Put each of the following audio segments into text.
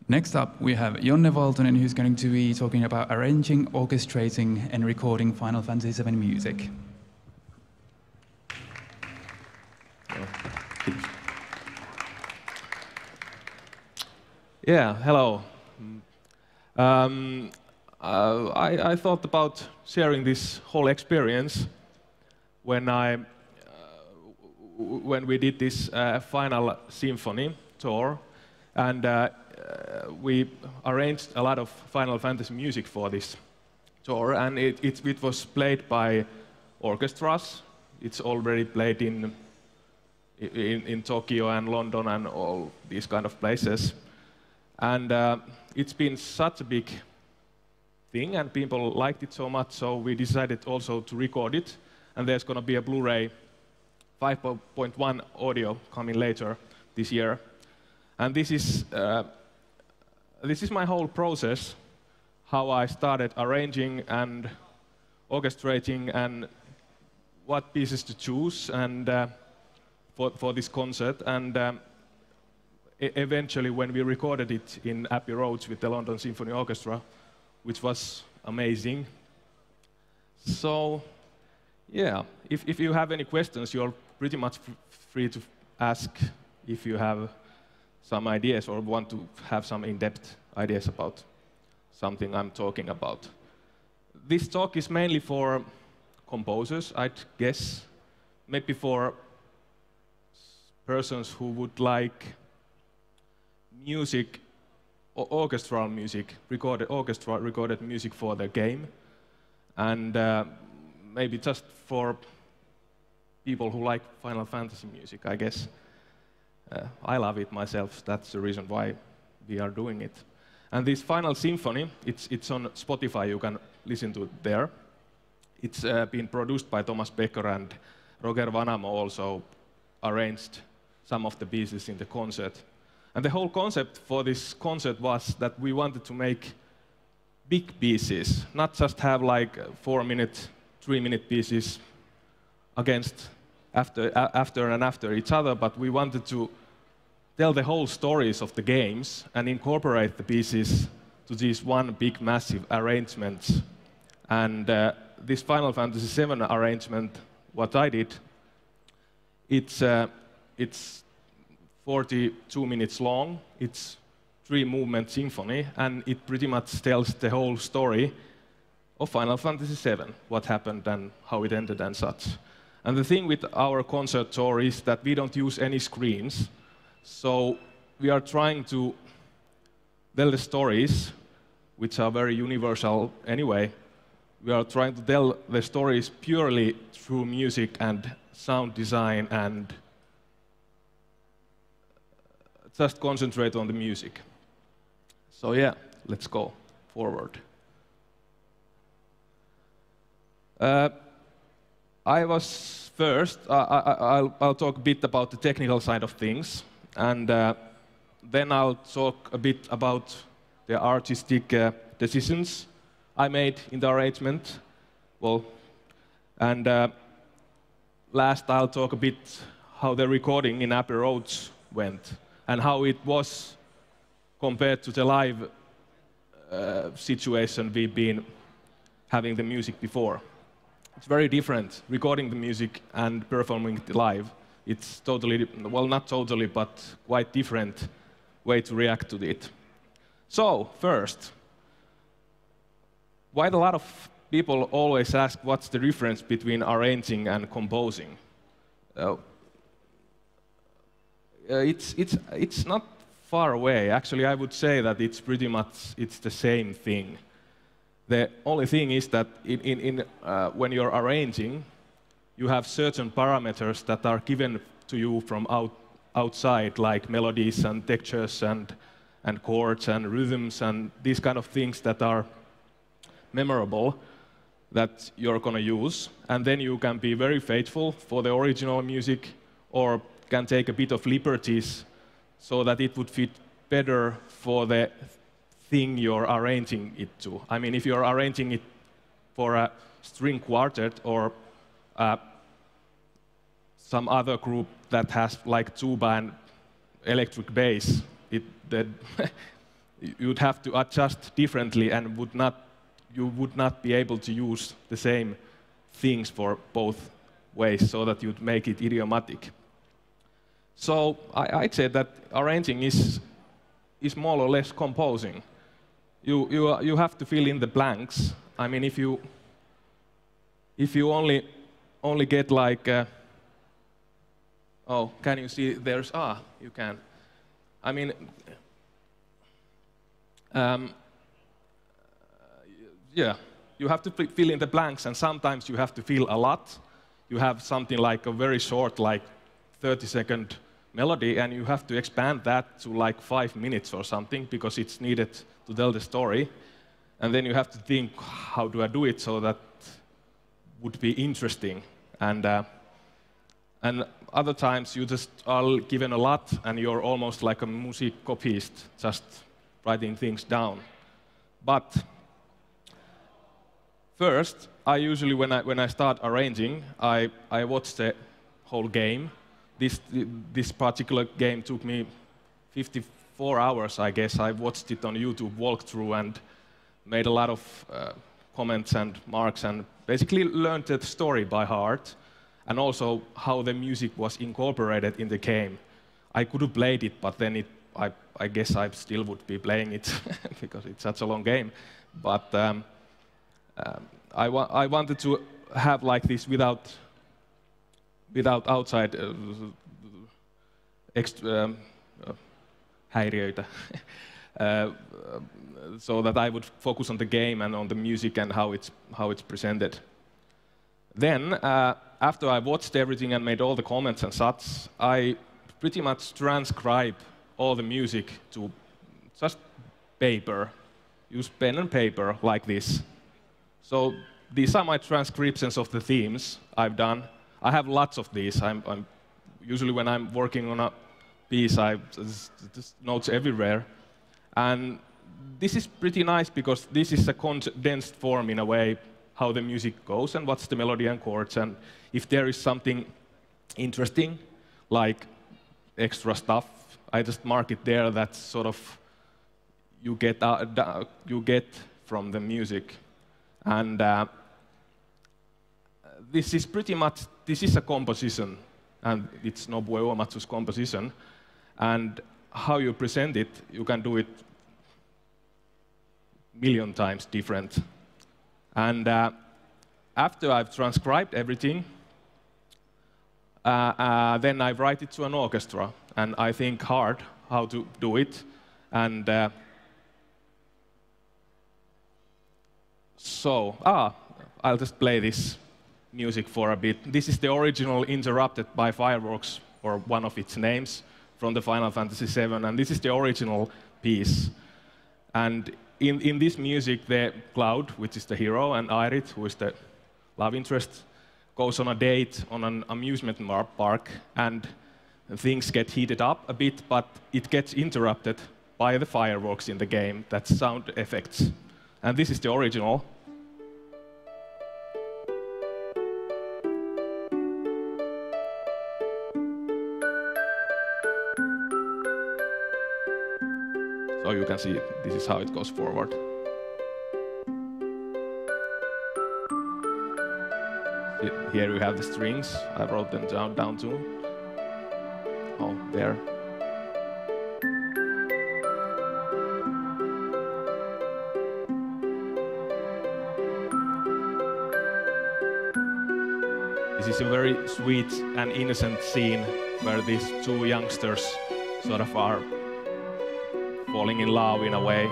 Next up, we have Jonne Valtonen, who's going to be talking about arranging, orchestrating, and recording Final Fantasy VII music. Yeah, hello. I thought about sharing this whole experience when we did this Final Symphony tour, and we arranged a lot of Final Fantasy music for this tour, and it was played by orchestras. It's already played in Tokyo and London and all these kind of places. And it's been such a big thing, and people liked it so much, so we decided also to record it. And there's going to be a Blu-ray 5.1 audio coming later this year. And this is my whole process, how I started arranging and orchestrating and what pieces to choose and for this concert. And eventually, when we recorded it in Abbey Road with the London Symphony Orchestra, which was amazing. So, yeah, if you have any questions, you're pretty much free to ask if you have some ideas or want to have some in-depth ideas about something I'm talking about. This talk is mainly for composers, I'd guess, maybe for persons who would like music, orchestral music, recorded music for the game, and maybe just for people who like Final Fantasy music, I guess. I love it myself. That's the reason why we are doing it. And this Final Symphony, it's on Spotify. You can listen to it there. It's been produced by Thomas Becker, and Roger Vanamo also arranged some of the pieces in the concert. And the whole concept for this concert was that we wanted to make big pieces, not just have like 4-minute, 3-minute pieces after each other, but we wanted to tell the whole stories of the games and incorporate the pieces to these one big, massive arrangements. And this Final Fantasy VII arrangement, what I did, it's 42 minutes long. It's 3-movement symphony, and it pretty much tells the whole story of Final Fantasy VII, what happened and how it ended and such. And the thing with our concert tour is that we don't use any screens, so we are trying to tell the stories, which are very universal anyway. We are trying to tell the stories purely through music and sound design and just concentrate on the music. So yeah, let's go forward. I'll talk a bit about the technical side of things, and then I'll talk a bit about the artistic decisions I made in the arrangement. Well, and last I'll talk a bit how the recording in Abbey Road went and how it was compared to the live situation we've been having the music before. It's very different, recording the music and performing it live. It's totally, well, not totally, but quite different way to react to it. So, first, quite a lot of people always ask what's the difference between arranging and composing. It's not far away. Actually, I would say that it's pretty much the same thing. The only thing is that when you're arranging, you have certain parameters that are given to you from outside, like melodies and textures and chords and rhythms and these kind of things that are memorable that you're going to use. And then you can be very faithful for the original music or can take a bit of liberties so that it would fit better for the thing you're arranging it to. I mean, if you're arranging it for a string quartet or some other group that has like tuba and electric bass, you'd have to adjust differently and you would not be able to use the same things for both ways so that you'd make it idiomatic. So I'd say that arranging is more or less composing. You have to fill in the blanks. I mean, if you only get like, oh, can you see? There's you can. I mean, yeah, you have to fill in the blanks, and sometimes you have to fill a lot. You have something like a very short, like 30-second melody, and you have to expand that to like 5 minutes or something because it's needed to tell the story. And then you have to think, how do I do it so that would be interesting? And other times you just are given a lot, and you're almost like a music copyist, just writing things down. But first, I usually, when I start arranging, I watch the whole game. This particular game took me 54 hours, I guess. I watched it on YouTube walkthrough and made a lot of comments and marks, and basically learned the story by heart, and also how the music was incorporated in the game. I could have played it, but then I guess I still would be playing it because it's such a long game. But I wanted to have like this without outside häiriöitä, so that I would focus on the game and on the music and how it's presented. Then, after I watched everything and made all the comments and such, I pretty much transcribe all the music to just paper. Use pen and paper like this. So these are my transcriptions of the themes I've done. I have lots of these. Usually when I'm working on a piece, I just notes everywhere. And this is pretty nice because this is a condensed form in a way, how the music goes and what's the melody and chords. And if there is something interesting, like extra stuff, I just mark it there. That's sort of you get from the music. And this is pretty much, this is a composition, and it's Nobuo Uematsu's composition. And how you present it, you can do it a million times different. And after I've transcribed everything, then I write it to an orchestra, and I think hard how to do it. And so, I'll just play this music for a bit. This is the original Interrupted by Fireworks, or one of its names, from the Final Fantasy VII, and this is the original piece. And in this music, the Cloud, which is the hero, and Aerith, who is the love interest, goes on a date on an amusement park, and things get heated up a bit, but it gets interrupted by the fireworks in the game. That's sound effects. And this is the original. So you can see this is how it goes forward. Here you have the strings. I wrote them down too. Oh, there. This is a very sweet and innocent scene where these two youngsters sort of are falling in love in a way.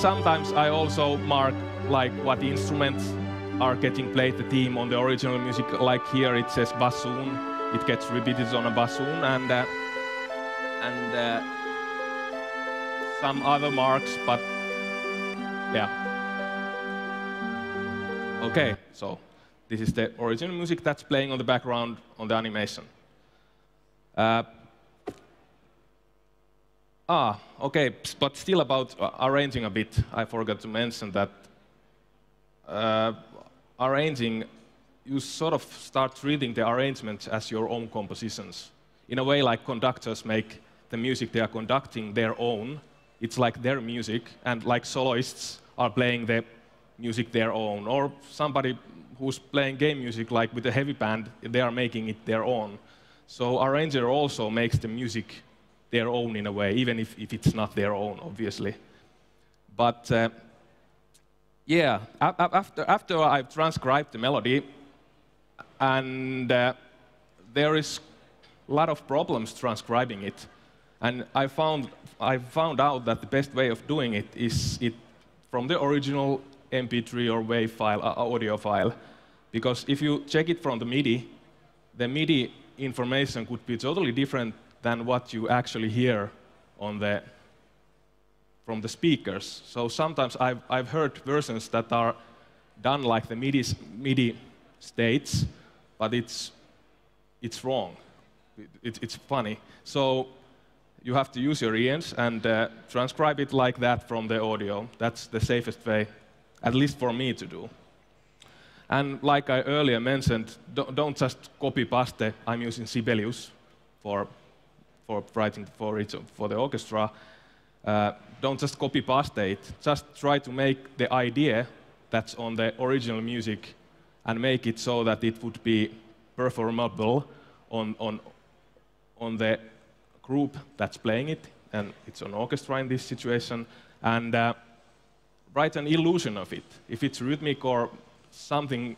Sometimes I also mark like what instruments are getting played, the theme on the original music. Like here it says bassoon. It gets repeated on a bassoon, and some other marks, but yeah. Okay, so this is the original music that's playing on the background on the animation. Okay, but still about arranging a bit, I forgot to mention that arranging you sort of start treating the arrangements as your own compositions. In a way, like conductors make the music they are conducting their own. It's like their music, and like soloists are playing the music their own. Or somebody who's playing game music, like with a heavy band, they are making it their own. So arranger also makes the music their own in a way, even if it's not their own, obviously. But yeah, after I've transcribed the melody, and there is a lot of problems transcribing it. And I found out that the best way of doing it is from the original MP3 or WAV file, audio file. Because if you check it from the MIDI information could be totally different than what you actually hear from the speakers. So sometimes I've heard versions that are done like the MIDI states, but it's wrong. It's funny. So you have to use your ears and transcribe it like that from the audio. That's the safest way, at least for me, to do. And like I earlier mentioned, don't just copy-paste. I'm using Sibelius for writing for the orchestra. Don't just copy-paste it. Just try to make the idea that's on the original music and make it so that it would be performable on the group that's playing it, and it's an orchestra in this situation, and write an illusion of it. If it's rhythmic or something,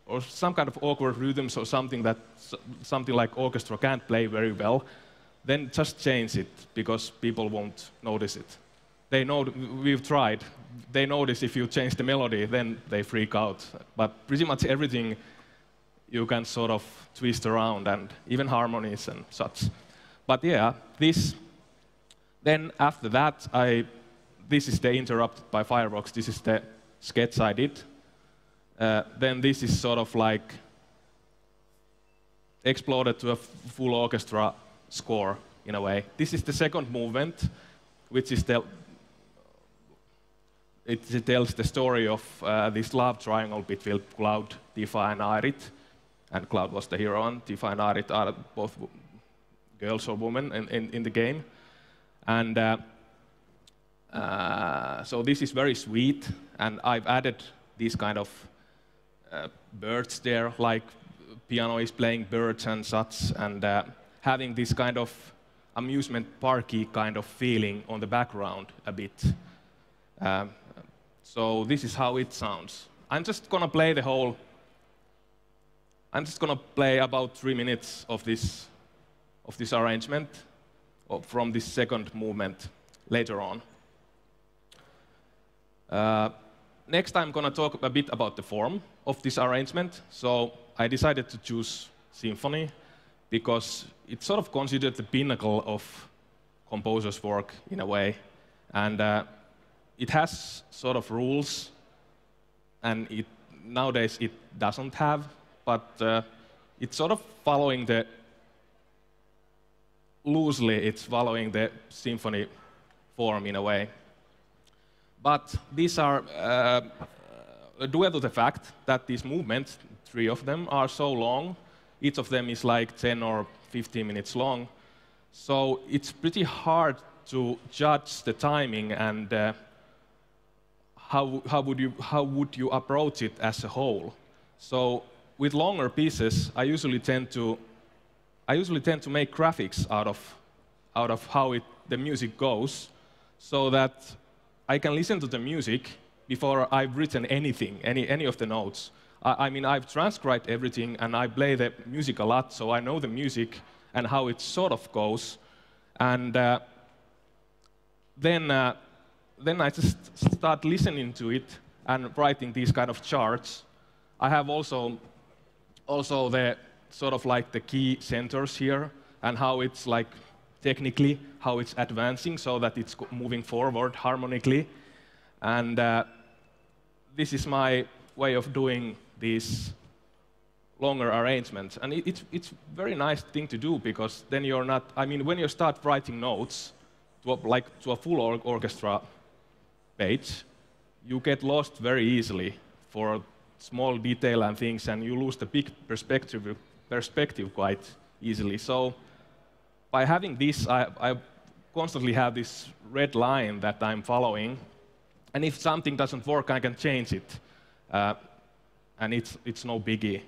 or some kind of awkward rhythms or something like orchestra can't play very well, then just change it, because people won't notice it. They know, we've tried. They notice if you change the melody, then they freak out. But pretty much everything you can sort of twist around, and even harmonies and such. But yeah, then after that, this is the interrupted by fireworks. This is the sketch I did. Then this is sort of like exploded to a full orchestra score, in a way. This is the second movement, which is it tells the story of this love triangle between Cloud, Tifa, and Airit. And Cloud was the hero, and Tifa and Airit are both girls or women in the game. And so this is very sweet, and I've added these kind of birds there, like piano is playing birds and such, and having this kind of amusement parky kind of feeling on the background a bit. So this is how it sounds. I'm just gonna play about 3 minutes of this arrangement from this second movement later on. Next, I'm going to talk a bit about the form of this arrangement. So I decided to choose symphony because it's sort of considered the pinnacle of composer's work in a way. And it has sort of rules, and nowadays it doesn't have, but it's sort of following it's following the symphony form in a way. But these are due to the fact that these movements, 3 of them, are so long. Each of them is like 10 or 15 minutes long. So it's pretty hard to judge the timing and how would you approach it as a whole. So with longer pieces, I usually tend to make graphics out of how the music goes, so that I can listen to the music before I've written anything, any of the notes. I mean, I've transcribed everything, and I play the music a lot, so I know the music and how it sort of goes. And then I just start listening to it and writing these kind of charts. I have also the sort of like the key centers here, and how it's like technically how it's advancing so that it's moving forward harmonically. And this is my way of doing these longer arrangements. And it's very nice thing to do, because then you're not, I mean, when you start writing notes to a full orchestra page, you get lost very easily for small detail and things, and you lose the big perspective quite easily. So by having this, I constantly have this red line that I'm following, and if something doesn't work, I can change it, and it's no biggie.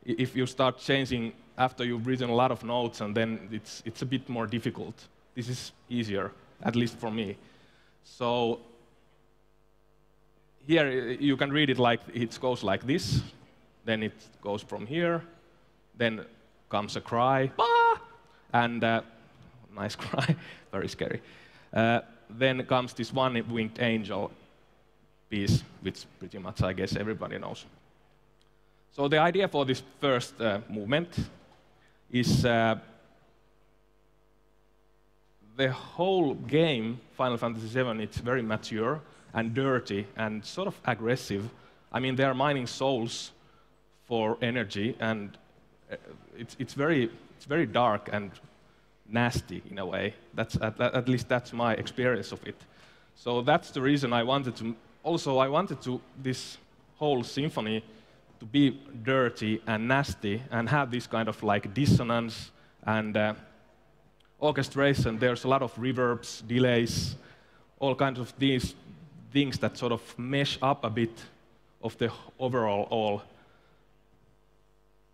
If you start changing after you've written a lot of notes, and then it's a bit more difficult. This is easier, at least for me. So here you can read it like it goes like this, then it goes from here, then comes a cry, bah! And nice cry, very scary. Then comes this one-winged angel piece, which pretty much I guess everybody knows. So the idea for this first movement is the whole game, Final Fantasy VII, it's very mature and dirty and sort of aggressive. I mean, they are mining souls for energy, and it's very dark and nasty in a way. At least that's my experience of it. So that's the reason I wanted to. Also, I wanted this whole symphony to be dirty and nasty and have this kind of like dissonance and orchestration. There's a lot of reverbs, delays, all kinds of these things that sort of mesh up a bit of the overall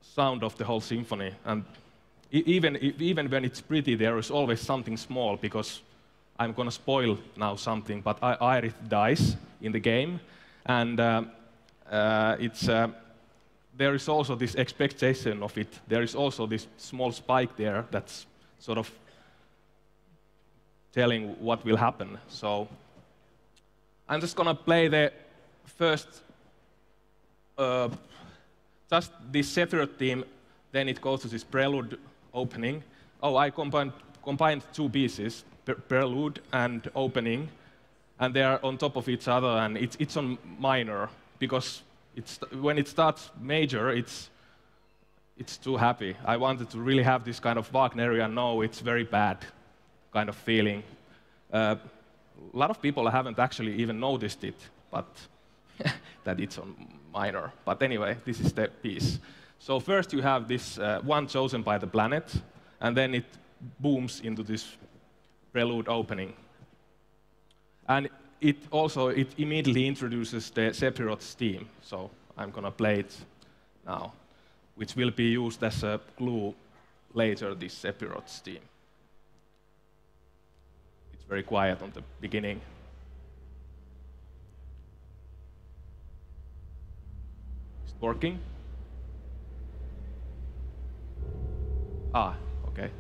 sound of the whole symphony. And even when it's pretty, there is always something small, because I'm going to spoil now something, but Aerith dies in the game, and there is also this expectation of it. There is also this small spike there that's sort of telling what will happen. So I'm just going to play the first, just this Sephiroth theme, then it goes to this prelude opening. Oh, I combined two pieces, prelude and opening, and they are on top of each other, and it's on minor, because when it starts major, it's too happy. I wanted to really have this kind of Wagnerian, no, it's very bad kind of feeling. A lot of people haven't actually even noticed it, but that it's on minor. But anyway, this is the piece. So first you have this one chosen by the planet, and then it booms into this prelude opening. And it immediately introduces the Sephiroth's theme. So I'm going to play it now, which will be used as a clue later, this Sephiroth's theme. It's very quiet on the beginning. Is it working? Ah, okay.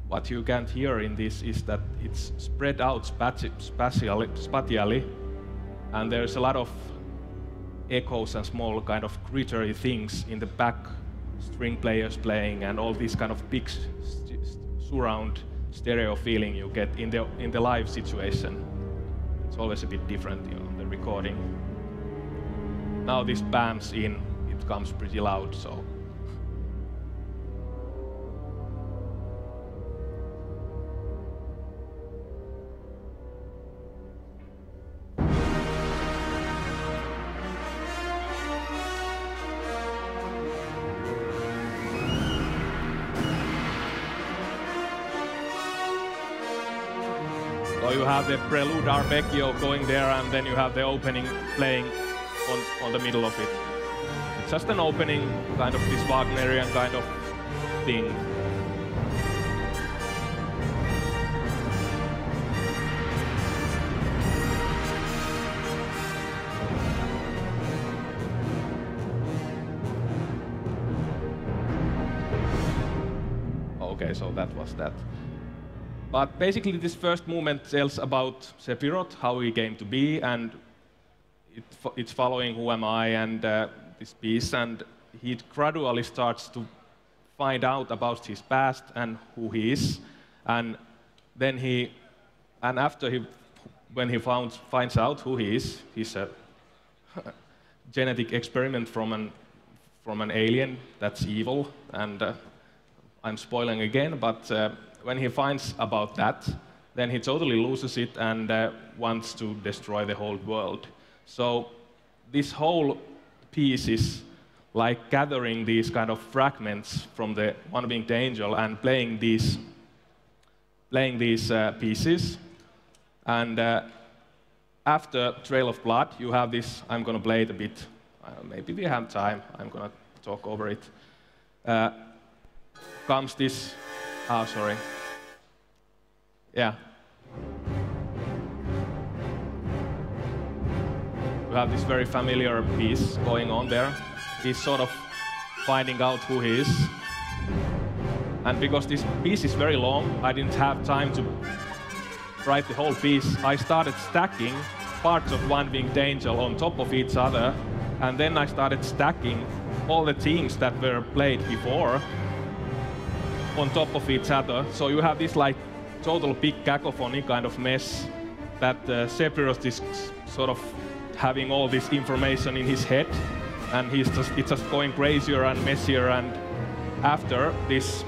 What you can't hear in this is that it's spread out spatially, and there's a lot of echoes and small kind of glittery things in the back, string players playing, and all this kind of big surround stereo feeling you get in the live situation. It's always a bit different, the recording. Now this bams in, it comes pretty loud, so. So you have the prelude arpeggio going there, and then you have the opening playing on the middle of it. It's just an opening, kind of this Wagnerian kind of thing. Okay, so that was that. But basically, this first movement tells about Sephiroth, how he came to be, and it's following who am I and this piece, and he gradually starts to find out about his past and who he is, and then when he finds out who he is, he's a genetic experiment from an alien that's evil, and I'm spoiling again, but when he finds about that, then he totally loses it and wants to destroy the whole world. So this whole piece is like gathering these kind of fragments from the one-winged angel and playing these pieces. And after Trail of Blood, you have this. I'm going to play it a bit. Maybe we have time. I'm going to talk over it. Comes this. Oh, sorry. Yeah. We have this very familiar piece going on there. He's sort of finding out who he is. And because this piece is very long, I didn't have time to write the whole piece. I started stacking parts of One-Winged Angel on top of each other, and then I started stacking all the themes that were played before on top of each other. So you have this like total big cacophony kind of mess that Sephiroth is sort of having all this information in his head, and it's just going crazier and messier. And after this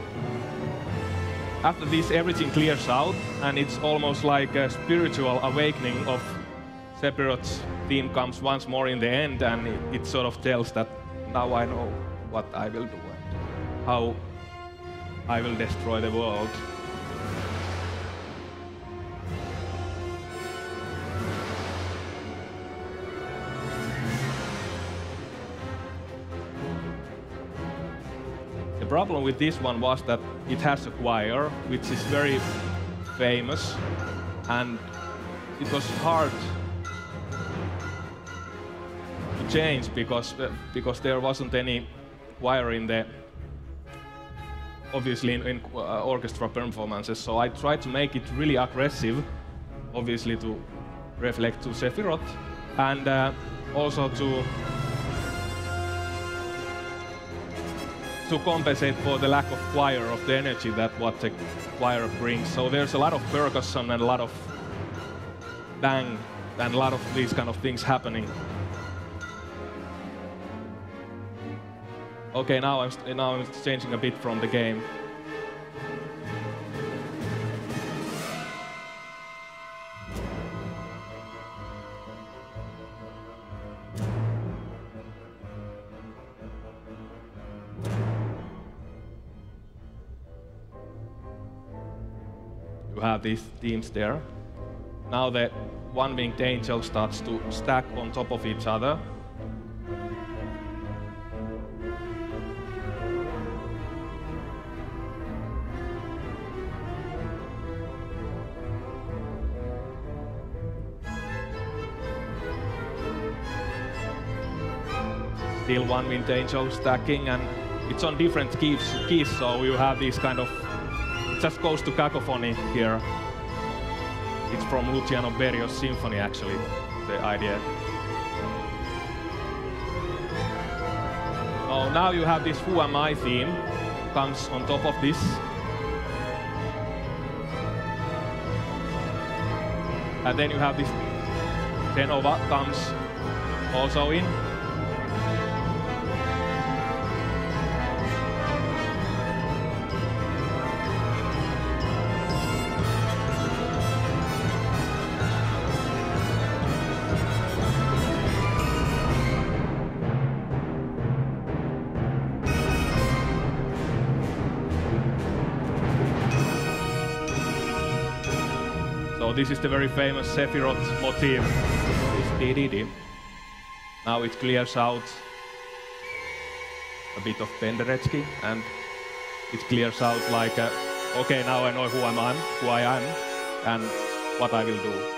everything clears out, and it's almost like a spiritual awakening of Sephiroth's theme comes once more in the end, and it sort of tells that now I know what I will do and how I will destroy the world. The problem with this one was that it has a choir, which is very famous, and it was hard to change because there wasn't any choir in the obviously in orchestra performances. So I tried to make it really aggressive, obviously to reflect to Sephiroth, and also to compensate for the lack of choir, of the energy that what the choir brings. So there's a lot of percussion and a lot of bang and a lot of these kind of things happening. Okay, now I'm changing a bit from the game. You have these themes there. Now the One-Winged Angel starts to stack on top of each other. Still One-Winged Angel stacking, and it's on different keys, so you have these kind of, it just goes to cacophony here. It's from Luciano Berio's symphony, actually, the idea. Oh, now you have this Who Am I theme, comes on top of this. And then you have this Tenova comes also in. So this is the very famous Sephiroth motif. Now it clears out a bit of Penderecki, and it clears out like, okay, now I know who I am, and what I will do.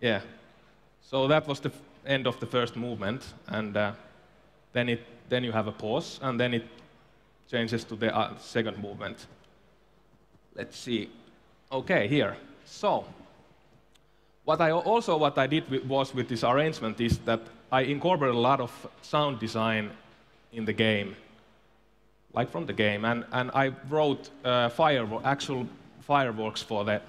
Yeah. So that was the end of the first movement, and then you have a pause, and then it changes to the second movement. Let's see. Okay, here. So what I did with this arrangement is that I incorporated a lot of sound design in the game, like from the game, and I wrote actual fireworks for the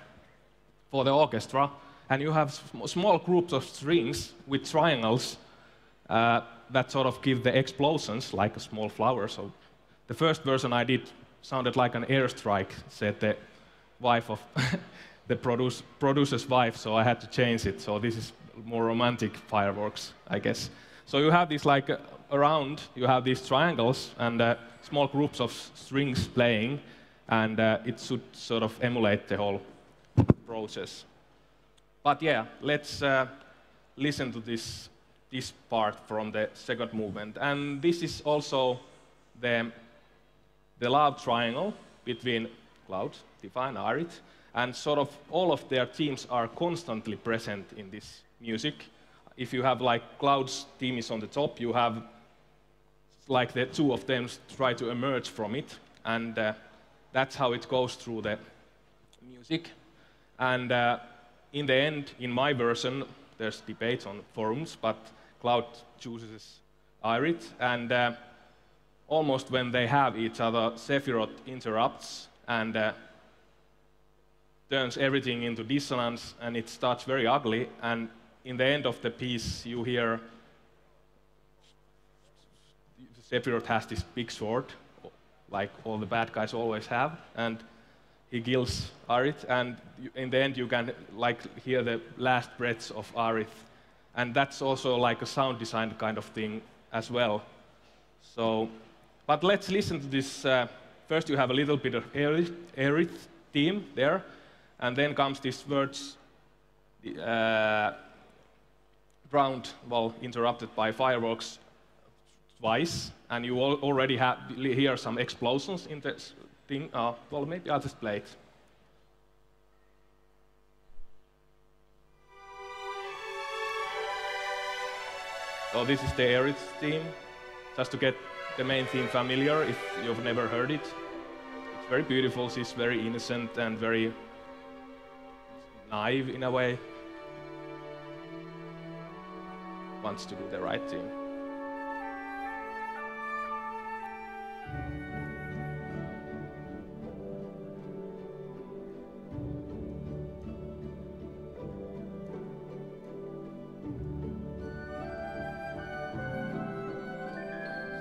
orchestra, and you have small groups of strings with triangles that sort of give the explosions like a small flower. So the first version I did sounded like an airstrike, said the wife of the producer's wife, so I had to change it. So this is more romantic fireworks, I guess. So you have these like around, you have these triangles and small groups of strings playing, and it should sort of emulate the whole process. But yeah, let's listen to this part from the second movement. And this is also the love triangle between Cloud, Tifa, and Arit. And sort of all of their teams are constantly present in this music. If you have like Cloud's team is on the top, you have like the two of them try to emerge from it. And that's how it goes through the music. And in the end, in my version, there's debates on forums, but Cloud chooses Arit, and almost when they have each other, Sephiroth interrupts and turns everything into dissonance, and it starts very ugly, and in the end of the piece, you hear Sephiroth has this big sword, like all the bad guys always have, and he kills Aerith, and in the end you can like hear the last breaths of Aerith, and that's also like a sound design kind of thing as well. So, but let's listen to this. First you have a little bit of Aerith theme there, and then comes this words round, well, interrupted by fireworks twice, and you already hear some explosions in the thing. Well, maybe I'll just play it. So this is the Aerith theme, just to get the main theme familiar if you've never heard it. It's very beautiful, she's very innocent and very naive in a way. Wants to do the right thing.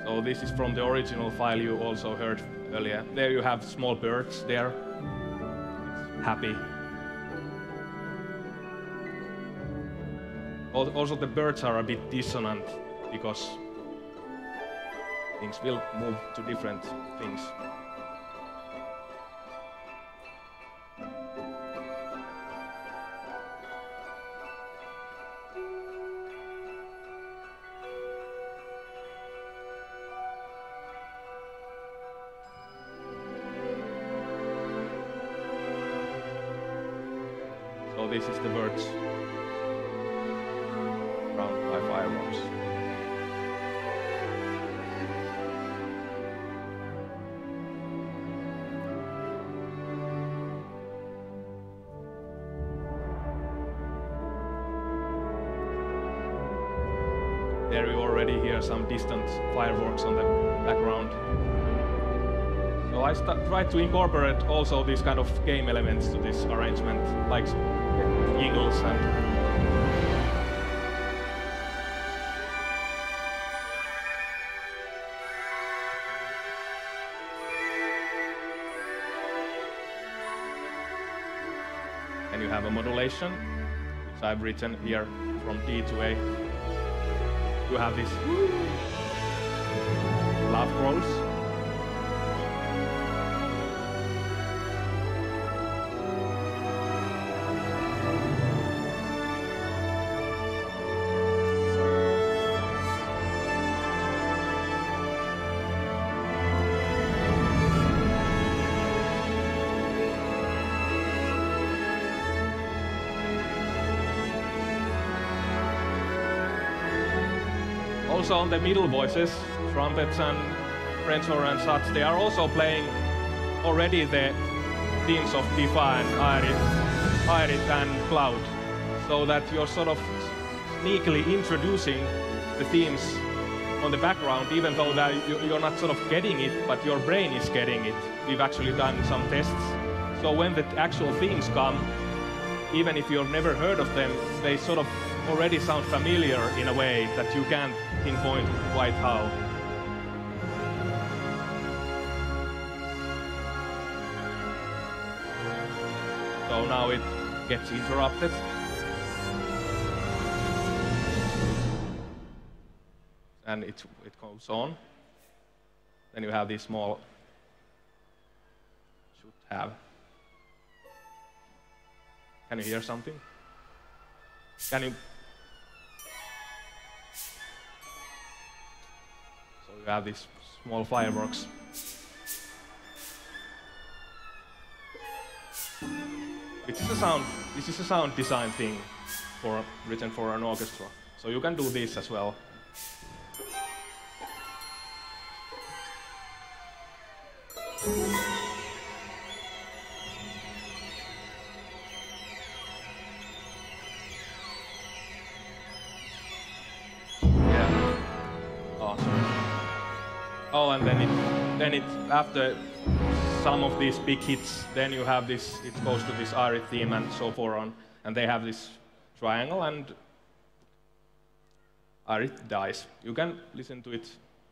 So this is from the original file you also heard earlier. There you have small birds there. It's happy. Also the birds are a bit dissonant because things will move to different things. So this is the birds surrounded by fireworks. There you already hear some distant fireworks on the background. So I tried to incorporate also these kind of game elements to this arrangement, like jingles and you have a modulation, which I've written here from D to A. You have this love grows. also on the middle voices, trumpets and French horn and such, they are also playing already the themes of Tifa and Aerith and Cloud, so that you're sort of sneakily introducing the themes on the background, even though that you're not sort of getting it, but your brain is getting it. We've actually done some tests. So when the actual themes come, even if you've never heard of them, they sort of already sound familiar in a way that you can't pinpoint quite how. So now it gets interrupted. And it goes on. Then you have these small, should have. Can you hear something? Can you? So you have these small fireworks. This is a sound design thing written for an orchestra. So you can do this as well. Yeah. Oh, sorry. Oh, and then it after some of these big hits, then you have this. It goes to this Aerith theme and so forth, and they have this triangle, and Aerith dies. You can listen to it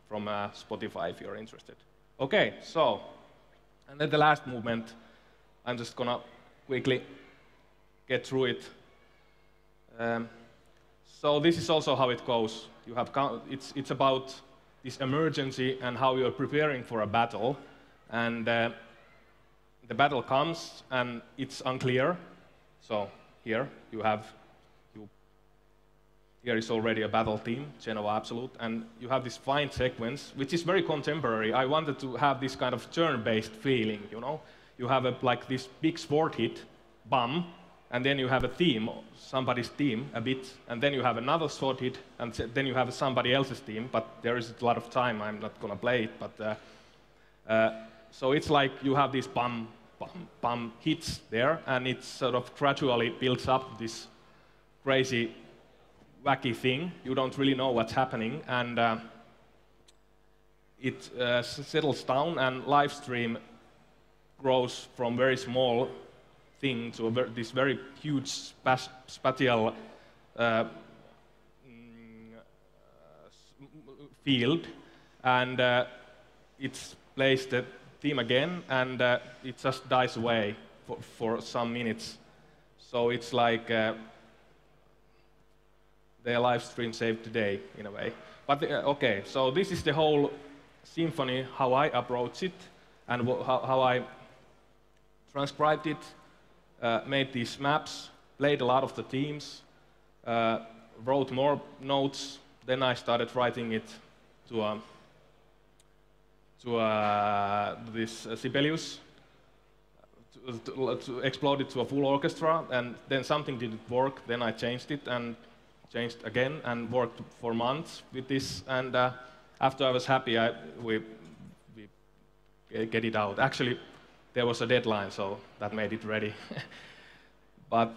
from Spotify if you're interested. Okay, so, and then the last movement, I'm just gonna quickly get through it. So this is also how it goes. You have it's about this emergency and how you're preparing for a battle, and the battle comes and it's unclear. So here you have. Here is already a battle theme, Genova Absolute, and you have this find sequence, which is very contemporary. I wanted to have this kind of turn-based feeling, you know? You have like this big sword hit, bam, and then you have a theme, somebody's theme, a bit, and then you have another sword hit, and then you have somebody else's theme, but there is a lot of time, I'm not gonna play it, but so it's like you have these bam, bam, bam hits there, and it sort of gradually builds up this crazy wacky thing. You don't really know what's happening, and it settles down, and live stream grows from very small thing to this very huge spatial field, and it plays the theme again, and it just dies away for some minutes. So it's like their live stream saved the day, in a way. But okay, so this is the whole symphony, how I approach it, and how I transcribed it, made these maps, played a lot of the themes, wrote more notes, then I started writing it to this Sibelius, to explode it to a full orchestra, and then something didn't work, then I changed it, and changed again and worked for months with this, and after I was happy, we get it out. Actually, there was a deadline, so that made it ready. But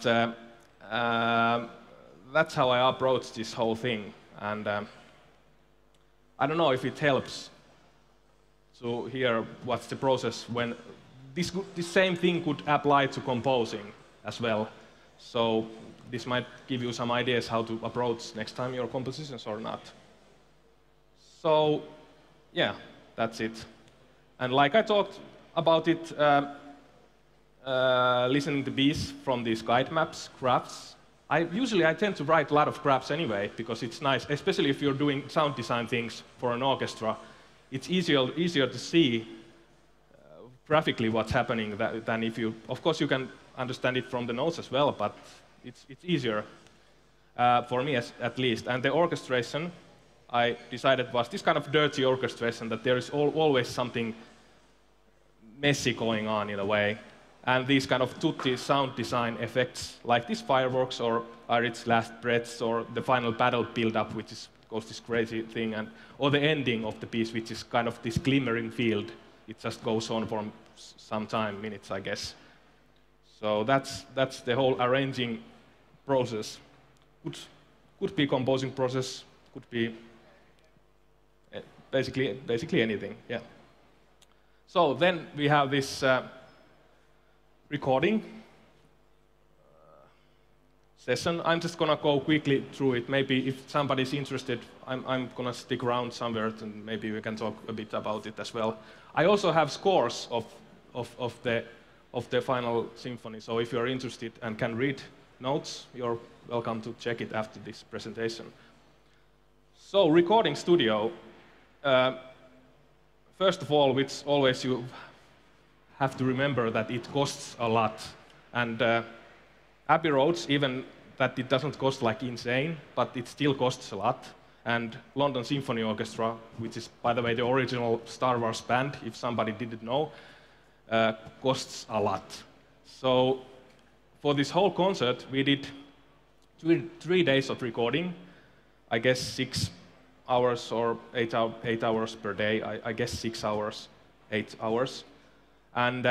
that's how I approached this whole thing, and I don't know if it helps to hear what's the process when this same thing could apply to composing as well. So this might give you some ideas how to approach next time your compositions or not. So, yeah, that's it. And like I talked about it, listening to beats from these guide maps, graphs. I tend to write a lot of graphs anyway, because it's nice, especially if you're doing sound design things for an orchestra. It's easier to see graphically what's happening than if you, of course you can understand it from the notes as well, but it's easier for me at least. And the orchestration, I decided, was this kind of dirty orchestration, that there is always something messy going on in a way. And these kind of tutti sound design effects, like these fireworks or Aerith's last breaths or the final battle build-up, which is goes this crazy thing, or the ending of the piece, which is kind of this glimmering field. It just goes on for some time, minutes, I guess. So that's the whole arranging process. Could be composing process, could be basically anything. Yeah. So then we have this recording session. I'm just gonna go quickly through it. Maybe if somebody's interested, I'm gonna stick around somewhere, and maybe we can talk a bit about it as well. I also have scores of the final symphony. So if you're interested and can read notes, you're welcome to check it after this presentation. So recording studio. First of all, which always you have to remember that it costs a lot, and Abbey Roads, even that it doesn't cost like insane, but it still costs a lot. And London Symphony Orchestra, which is, by the way, the original Star Wars band, if somebody didn't know, costs a lot. So for this whole concert, we did 3 days of recording, I guess 6 hours or 8 hours per day, I guess 6 hours, 8 hours. And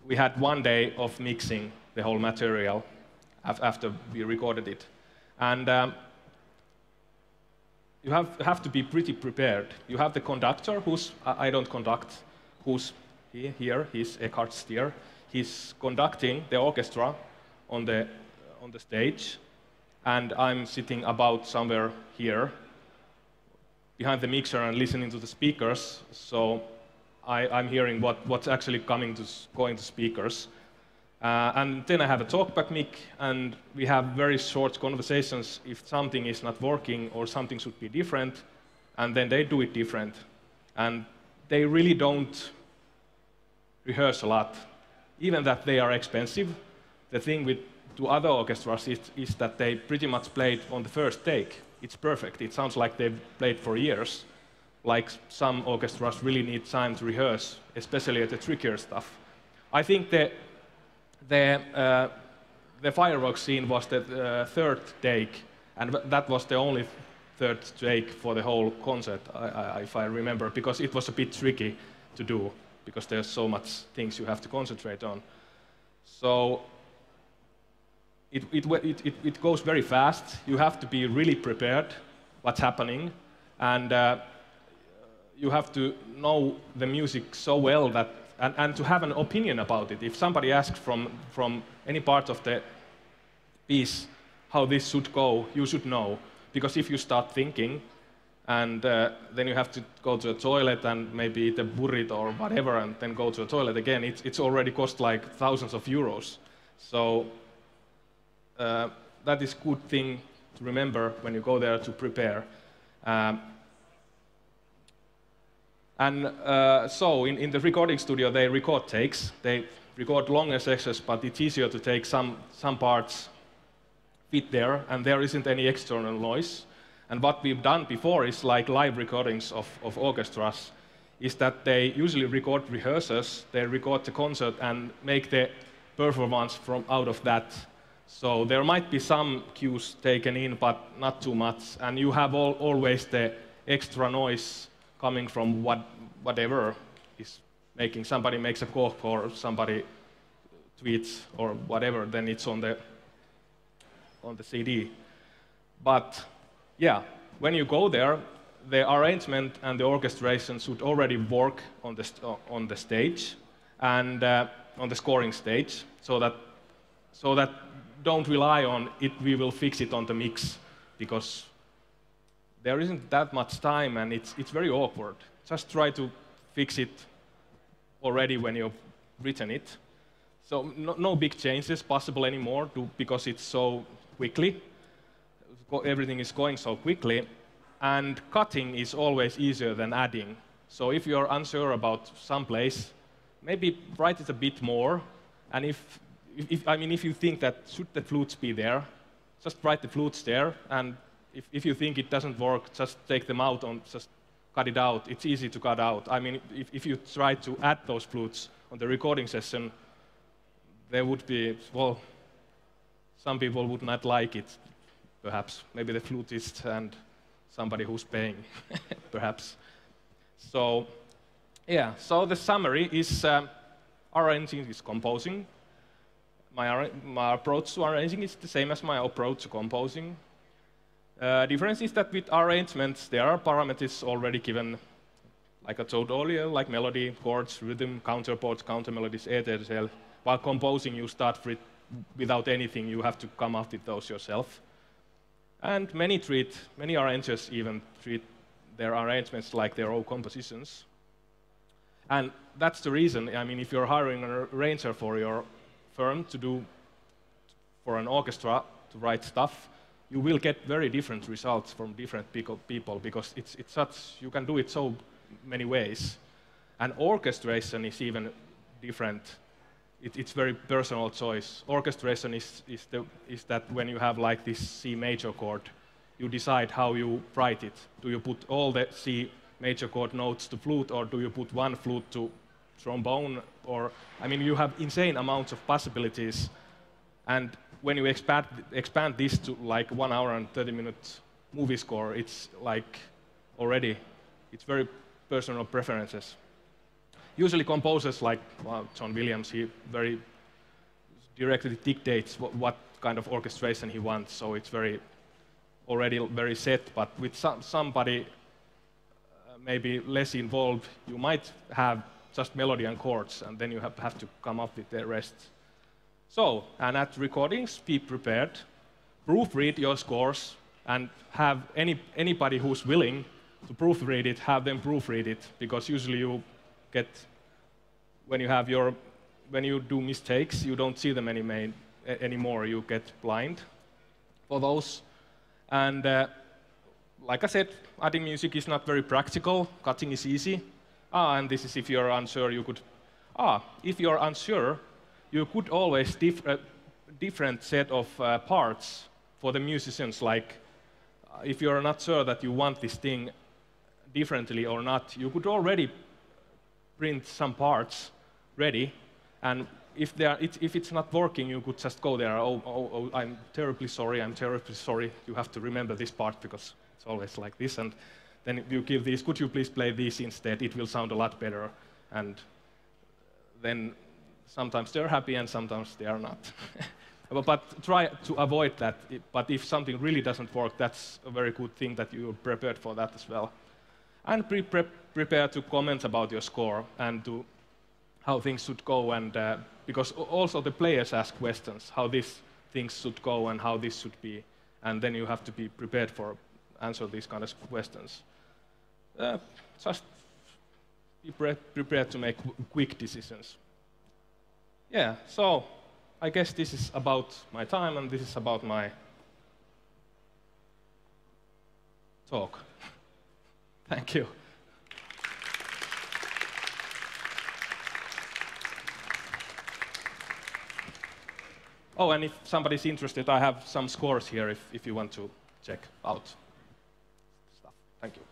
we had 1 day of mixing the whole material after we recorded it. And you have to be pretty prepared. You have the conductor, I don't conduct, who's here, he's Eckhart Stier. He's conducting the orchestra on the stage, and I'm sitting about somewhere here behind the mixer and listening to the speakers, so I'm hearing what's actually going to speakers. And then I have a talkback mic, and we have very short conversations if something is not working or something should be different, and then they do it different. And they really don't rehearse a lot. Even that they are expensive, the thing with other orchestras is that they pretty much played on the first take. It's perfect. It sounds like they've played for years. Like some orchestras really need time to rehearse, especially at the trickier stuff. I think the fireworks scene was the third take, and that was the only third take for the whole concert, if I remember, because it was a bit tricky to do, because there's so much things you have to concentrate on. So it goes very fast. You have to be really prepared what's happening, and you have to know the music so well that and to have an opinion about it. If somebody asks from any part of the piece how this should go, you should know, because if you start thinking and then you have to go to a toilet and maybe eat a burrito or whatever and then go to a toilet again, it's already cost like thousands of euros. So that is a good thing to remember when you go there to prepare. So in the recording studio, they record takes. They record longer sections, but it's easier to take some parts fit there, and there isn't any external noise. And what we've done before is like live recordings of orchestras, is that they usually record rehearsals, they record the concert and make the performance from out of that. So there might be some cues taken in, but not too much. And you have always the extra noise coming from whatever is making. Somebody makes a cork or somebody tweets or whatever, then it's on the CD. But yeah, when you go there, the arrangement and the orchestration should already work on the stage and on the scoring stage, so that don't rely on it. We will fix it on the mix, because there isn't that much time and it's very awkward. Just try to fix it already when you've written it. So no big changes possible anymore, because it's so quickly. Everything is going so quickly, and cutting is always easier than adding. So if you're unsure about some place, maybe write it a bit more, and if you think that should the flutes be there, just write the flutes there, and if you think it doesn't work, just take them out and just cut it out. It's easy to cut out. I mean, if you try to add those flutes on the recording session, there would be, well, some people would not like it, perhaps. Maybe the flutist and somebody who's paying, perhaps. So, yeah, so the summary is arranging is composing. My approach to arranging is the same as my approach to composing. Difference is that with arrangements, there are parameters already given, like I told earlier, like melody, chords, rhythm, counterparts, counter melodies, etc. While composing, you start without anything. You have to come up with those yourself. And many arrangers even treat their arrangements like their own compositions. And that's the reason, I mean, if you're hiring an arranger for your firm to do, for an orchestra to write stuff, you will get very different results from different people because it's such, you can do it so many ways. And orchestration is even different. It's very personal choice. Orchestration is that when you have like this C major chord, you decide how you write it. Do you put all the C major chord notes to flute, or do you put one flute to trombone? Or, I mean, you have insane amounts of possibilities. And when you expand this to like 1 hour and 30 minutes movie score, it's like already, it's very personal preferences. Usually composers like John Williams, he very directly dictates what kind of orchestration he wants, so it's already very set. But with somebody maybe less involved, you might have just melody and chords, and then you have to come up with the rest. So, and at recordings, be prepared, proofread your scores, and have anybody who's willing to proofread it, have them proofread it, because usually you get, when you do mistakes, you don't see them anymore, you get blind for those. And like I said, adding music is not very practical, cutting is easy. And this is if you're unsure, you could, if you're unsure, you could always different set of parts for the musicians, like if you're not sure that you want this thing differently or not, you could already print some parts ready, and if it's not working, you could just go there, oh, I'm terribly sorry, you have to remember this part because it's always like this, and then you give these, could you please play this instead, it will sound a lot better, and then sometimes they're happy and sometimes they are not. But try to avoid that, but if something really doesn't work, that's a very good thing that you're prepared for that as well. And prepare to comment about your score and to how things should go, and because also the players ask questions, how these things should go and how this should be, and then you have to be prepared for answer these kind of questions. Just be prepared to make quick decisions. Yeah, so I guess this is about my time, and this is about my talk. Thank you. Oh, and if somebody's interested, I have some scores here if you want to check out stuff. Thank you.